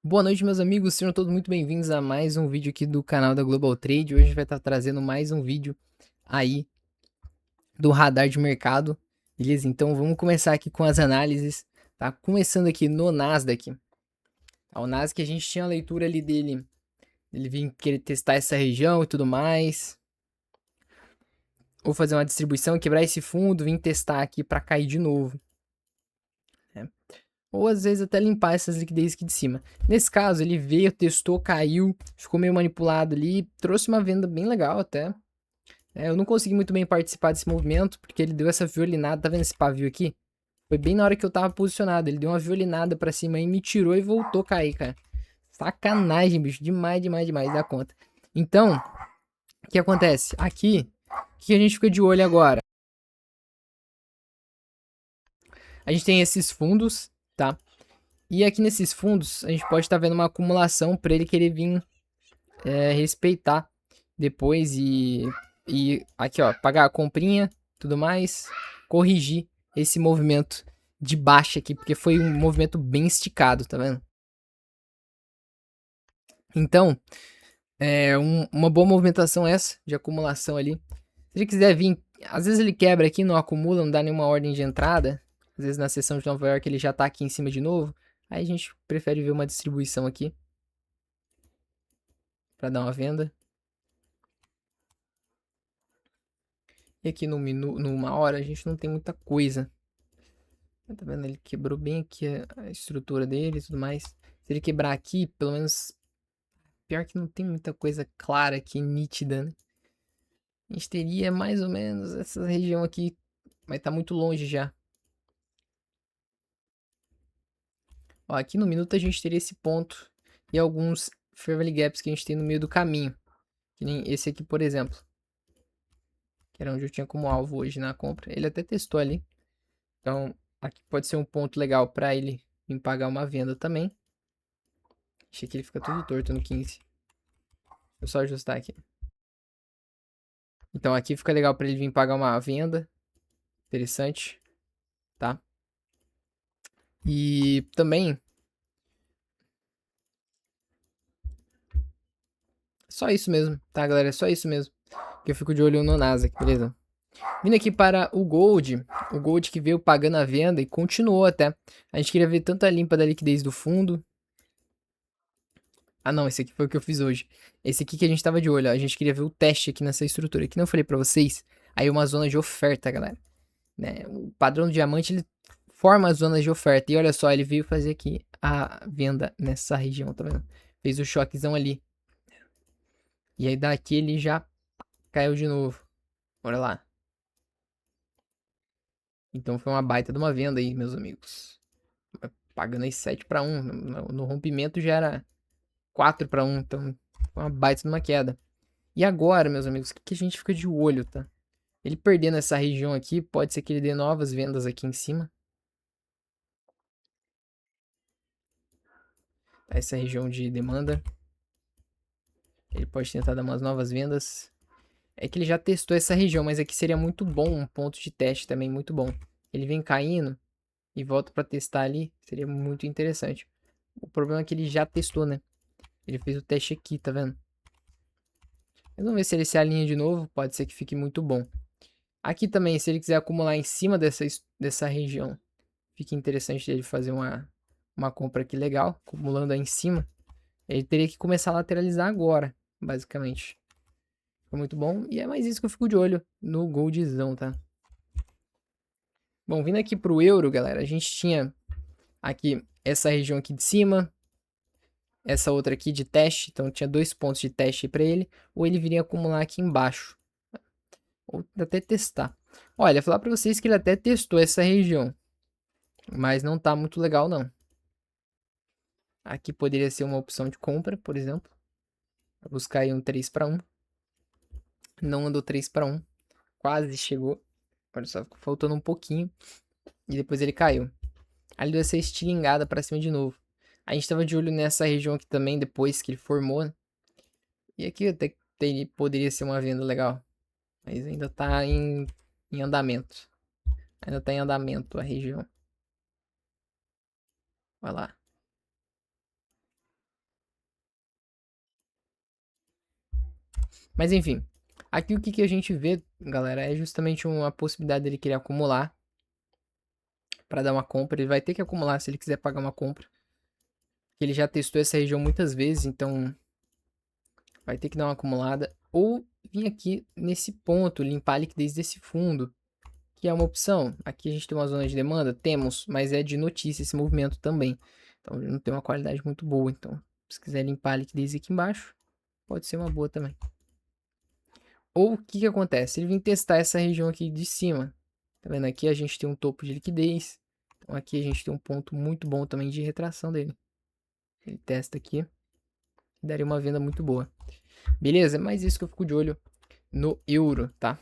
Boa noite, meus amigos, sejam todos muito bem-vindos a mais um vídeo aqui do canal da Global Trade. Hoje a gente vai estar trazendo mais um vídeo aí do radar de mercado, beleza? Então vamos começar aqui com as análises, tá? Começando aqui no Nasdaq. O Nasdaq a gente tinha a leitura ali dele, ele vinha querer testar essa região e tudo mais. Ou fazer uma distribuição, quebrar esse fundo, vir testar aqui para cair de novo, né? Ou às vezes até limpar essas liquidez aqui de cima. Nesse caso, ele veio, testou, caiu, ficou meio manipulado ali, trouxe uma venda bem legal até. Eu não consegui muito bem participar desse movimento, porque ele deu essa violinada, tá vendo esse pavio aqui? Foi bem na hora que eu tava posicionado, ele deu uma violinada pra cima e me tirou e voltou a cair, cara. Sacanagem, bicho, demais, demais, demais da conta. Então, o que acontece? Aqui, o que a gente fica de olho agora? A gente tem esses fundos, tá? E aqui nesses fundos, a gente pode estar vendo uma acumulação para ele querer vir respeitar depois e aqui, ó, pagar a comprinha, tudo mais, corrigir esse movimento de baixa aqui, porque foi um movimento bem esticado, tá vendo? Então, uma boa movimentação essa, de acumulação ali. Se ele quiser vir, às vezes ele quebra aqui, não acumula, não dá nenhuma ordem de entrada. Às vezes na sessão de Nova York ele já tá aqui em cima de novo. Aí a gente prefere ver uma distribuição aqui, para dar uma venda. E aqui numa hora a gente não tem muita coisa. Tá vendo? Ele quebrou bem aqui a estrutura dele e tudo mais. Se ele quebrar aqui, pelo menos. Pior que não tem muita coisa clara aqui, nítida, né? A gente teria mais ou menos essa região aqui. Mas tá muito longe já. Ó, aqui no minuto a gente teria esse ponto. E alguns Fair Value Gaps que a gente tem no meio do caminho. Que nem esse aqui, por exemplo. Que era onde eu tinha como alvo hoje na compra. Ele até testou ali. Então, aqui pode ser um ponto legal para ele me pagar uma venda também. Achei que ele fica tudo torto no 15. Deixa eu só ajustar aqui. Então aqui fica legal para ele vir pagar uma venda. Interessante, tá? E também... Só isso mesmo, tá, galera? É só isso mesmo. Que eu fico de olho no Nasdaq, beleza? Vindo aqui para o Gold. O Gold que veio pagando a venda e continuou até. A gente queria ver tanto a limpa da liquidez do fundo. Ah, não, esse aqui foi o que eu fiz hoje. Esse aqui que a gente tava de olho, ó. A gente queria ver o teste aqui nessa estrutura. Que não eu falei pra vocês. Aí uma zona de oferta, galera. Né? O padrão do diamante, ele forma as zonas de oferta. E olha só, ele veio fazer aqui a venda nessa região, tá vendo? Fez o choquezão ali. E aí daqui ele já caiu de novo. Olha lá. Então foi uma baita de uma venda aí, meus amigos. Pagando aí 7 para 1. No rompimento já era 4 para 1. Então foi uma baita de uma queda. E agora, meus amigos, o que a gente fica de olho, tá? Ele perdendo essa região aqui, pode ser que ele dê novas vendas aqui em cima. Essa região de demanda. Ele pode tentar dar umas novas vendas. É que ele já testou essa região, mas aqui seria muito bom, um ponto de teste também muito bom. Ele vem caindo e volta para testar ali, seria muito interessante. O problema é que ele já testou, né? Ele fez o teste aqui, tá vendo? Mas vamos ver se ele se alinha de novo, pode ser que fique muito bom. Aqui também, se ele quiser acumular em cima dessa região, fica interessante ele fazer uma compra aqui legal, acumulando aí em cima. Ele teria que começar a lateralizar agora, basicamente. Ficou muito bom. E é mais isso que eu fico de olho no Goldzão, tá? Bom, vindo aqui pro euro, galera, a gente tinha aqui essa região aqui de cima, essa outra aqui de teste, então tinha 2 pontos de teste para ele, ou ele viria acumular aqui embaixo, ou até testar. Olha, falar para vocês que ele até testou essa região, mas não tá muito legal não. Aqui poderia ser uma opção de compra, por exemplo, pra buscar aí um 3 para 1. Não andou 3 para 1, quase chegou. Olha só, ficou faltando um pouquinho e depois ele caiu. Ali deu essa estilingada para cima de novo. A gente tava de olho nessa região aqui também, depois que ele formou, né? E aqui até poderia ser uma venda legal. Mas ainda tá em andamento. Ainda tá em andamento a região. Vai lá. Mas enfim, aqui o que a gente vê, galera, é justamente uma possibilidade dele querer acumular para dar uma compra. Ele vai ter que acumular se ele quiser pagar uma compra. Ele já testou essa região muitas vezes, então vai ter que dar uma acumulada. Ou vir aqui nesse ponto, limpar a liquidez desse fundo, que é uma opção. Aqui a gente tem uma zona de demanda? Temos, mas é de notícia esse movimento também. Então não tem uma qualidade muito boa. Então, se quiser limpar a liquidez aqui embaixo, pode ser uma boa também. Ou o que acontece? Ele vem testar essa região aqui de cima. Tá vendo? Aqui a gente tem um topo de liquidez. Então aqui a gente tem um ponto muito bom também de retração dele. Ele testa aqui. Daria uma venda muito boa. Beleza? Mas isso que eu fico de olho no euro, tá?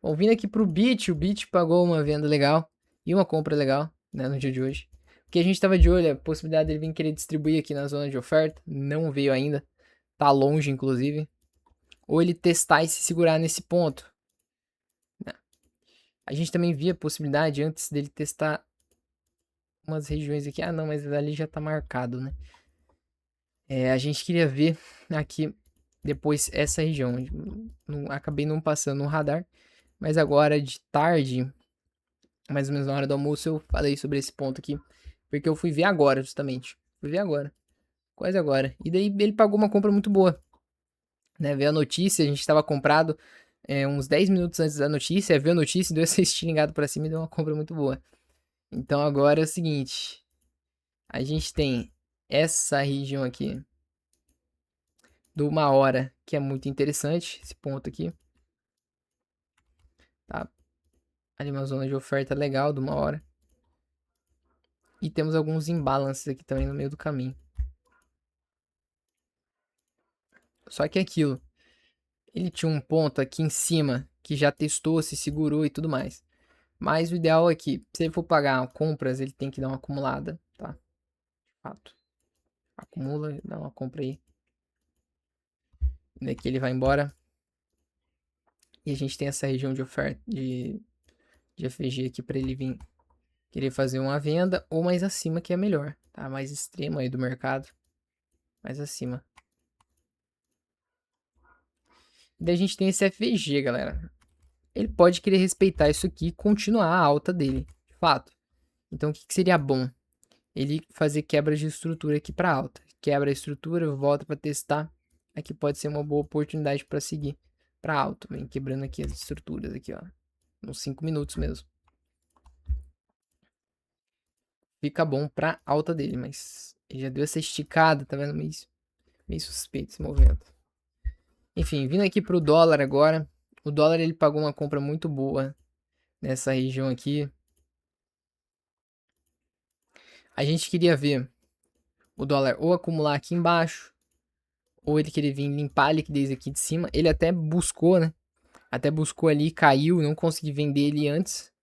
Bom, vindo aqui pro Bit, o Bit pagou uma venda legal e uma compra legal, né, no dia de hoje. Porque a gente tava de olho, a possibilidade dele vir querer distribuir aqui na zona de oferta, não veio ainda. Tá longe, inclusive. Ou ele testar e se segurar nesse ponto. Né? A gente também via a possibilidade antes dele testar umas regiões aqui. Ah, não, mas ali já tá marcado, né? A gente queria ver aqui depois essa região. Acabei não passando no radar. Mas agora de tarde, mais ou menos na hora do almoço, eu falei sobre esse ponto aqui. Porque eu fui ver agora, justamente. Fui ver agora. Quase agora. E daí ele pagou uma compra muito boa. Né? Veio a notícia, a gente estava comprado uns 10 minutos antes da notícia. Viu a notícia, deu esse estilingado pra cima e deu uma compra muito boa. Então agora é o seguinte. A gente tem essa região aqui. Do 1 hora, que é muito interessante. Esse ponto aqui. Tá? Ali uma zona de oferta legal do 1 hora. E temos alguns imbalances aqui também no meio do caminho. Só que aquilo, ele tinha um ponto aqui em cima que já testou, se segurou e tudo mais. Mas o ideal é que, se ele for pagar compras, ele tem que dar uma acumulada, tá? De fato. Acumula, dá uma compra aí. E daqui ele vai embora. E a gente tem essa região de oferta, de FG aqui para ele vir querer fazer uma venda ou mais acima, que é melhor, tá? Mais extremo aí do mercado. Mais acima. E daí a gente tem esse FG, galera. Ele pode querer respeitar isso aqui e continuar a alta dele, de fato. Então o que seria bom? Ele fazer quebra de estrutura aqui para alta. Quebra a estrutura, volta para testar. Aqui pode ser uma boa oportunidade para seguir para alta. Vem quebrando aqui as estruturas aqui, ó. Uns 5 minutos mesmo. Fica bom para alta dele, mas ele já deu essa esticada, tá vendo? Meio suspeito esse movimento. Enfim, vindo aqui pro dólar agora. O dólar ele pagou uma compra muito boa nessa região aqui. A gente queria ver o dólar ou acumular aqui embaixo, ou ele querer vir limpar a liquidez aqui de cima. Ele até buscou, né? Até buscou ali, caiu, não consegui vender ele antes.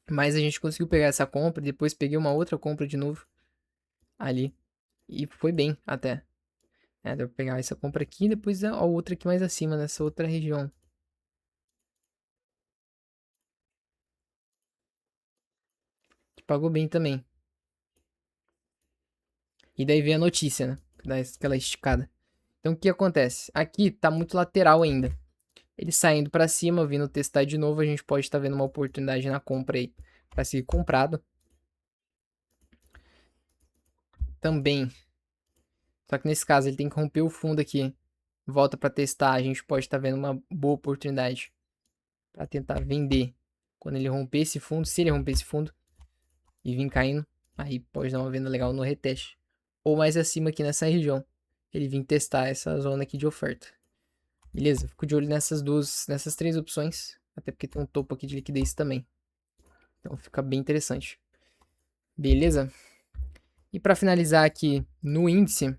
Mas a gente conseguiu pegar essa compra, depois peguei uma outra compra de novo ali. E foi bem até. Deu pra pegar essa compra aqui e depois a outra aqui mais acima, nessa outra região. Que pagou bem também. E daí veio a notícia, né? Dá aquela esticada. Então o que acontece? Aqui tá muito lateral ainda. Ele saindo para cima, vindo testar de novo, a gente pode estar vendo uma oportunidade na compra aí para ser comprado. Também. Só que nesse caso ele tem que romper o fundo aqui. Volta para testar, a gente pode estar vendo uma boa oportunidade para tentar vender. Quando ele romper esse fundo, se ele romper esse fundo e vir caindo, aí pode dar uma venda legal no reteste. Ou mais acima aqui nessa região, ele vir testar essa zona aqui de oferta. Beleza? Fico de olho nessas 3 opções, até porque tem um topo aqui de liquidez também. Então fica bem interessante. Beleza? E para finalizar aqui no índice,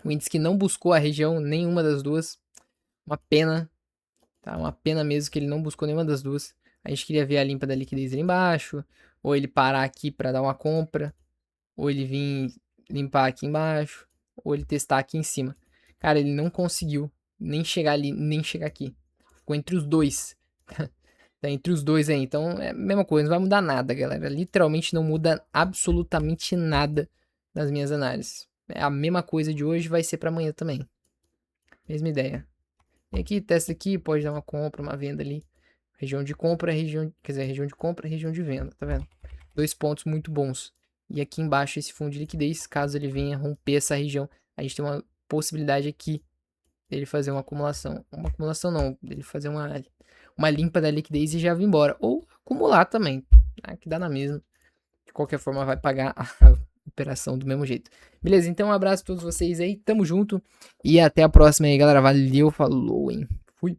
o índice que não buscou a região nenhuma das duas, uma pena, tá? Uma pena mesmo que ele não buscou nenhuma das duas. A gente queria ver a limpa da liquidez ali embaixo, ou ele parar aqui para dar uma compra, ou ele vir limpar aqui embaixo, ou ele testar aqui em cima. Cara, ele não conseguiu nem chegar ali, nem chegar aqui. Ficou entre os dois. Tá entre os dois aí. Então é a mesma coisa, não vai mudar nada, galera. Literalmente não muda absolutamente nada nas minhas análises. É a mesma coisa de hoje, vai ser para amanhã também. Mesma ideia. E aqui, testa aqui, pode dar uma compra, uma venda ali. Região de compra, quer dizer, região de compra, região de venda, tá vendo? 2 pontos muito bons. E aqui embaixo esse fundo de liquidez, caso ele venha romper essa região, a gente tem uma possibilidade aqui dele fazer uma acumulação. Uma acumulação não, dele fazer uma limpa da liquidez e já vir embora. Ou acumular também, tá? Que dá na mesma. De qualquer forma vai pagar a operação do mesmo jeito. Beleza, então um abraço a todos vocês aí, tamo junto. E até a próxima aí, galera. Valeu, falou, hein? Fui.